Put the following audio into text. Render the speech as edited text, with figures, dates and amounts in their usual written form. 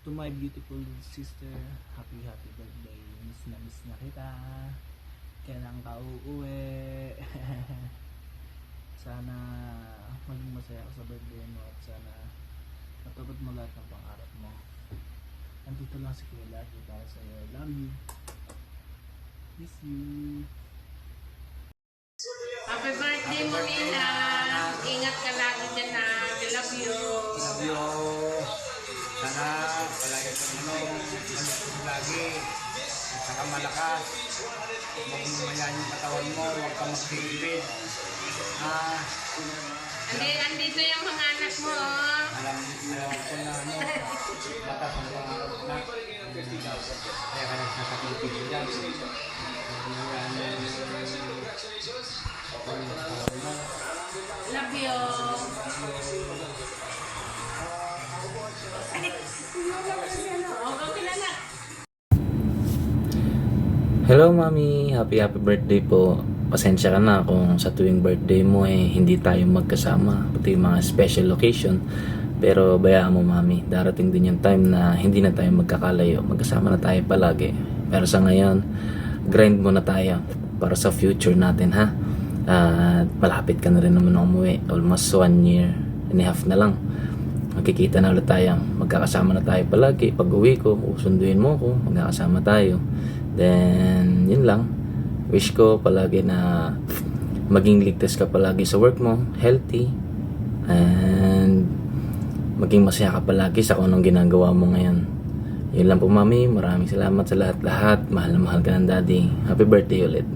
To my beautiful sister, happy birthday. Miss na kita. Kailan ka uuwi? Sana maging masaya ka sa birthday mo at sana matupad mo lahat ng pangarap mo. Nandito lang si Kuya lagi para sa'yo. Love you. Miss you. Happy birthday mo, Nina. Ingat ka lagi dyan na. I love you. Love you. Sana palagi kang lagi. At saka malakas. Huwag mayan yung katawan mo. Huwag ka magpilipid. Andito yung mga anak mo. Oh. Alam ko na batas ang pangarap na. Kaya ka nagsasakipid dyan. Love you. Hello Mami, happy birthday po. Pasensya ka na kung sa tuwing birthday mo hindi tayo magkasama, pati yung mga special occasion. Pero bayaan mo Mami, darating din yung time na hindi na tayo magkakalayo, magkasama na tayo palagi. Pero sa ngayon, grind muna tayo para sa future natin ha. At malapit ka na rin naman umuwi, almost 1 year and a half na lang. Magkikita na ulit tayo, magkakasama na tayo palagi. Pag uwi ko, usunduin mo ko, magkakasama tayo. Then, yun lang. Wish ko palagi na maging ligtas ka palagi sa work mo, healthy, and maging masaya ka palagi sa kung anong ginagawa mo ngayon. Yun lang po Mami, maraming salamat sa lahat-lahat. Mahal na mahal ka ng Daddy. Happy birthday ulit.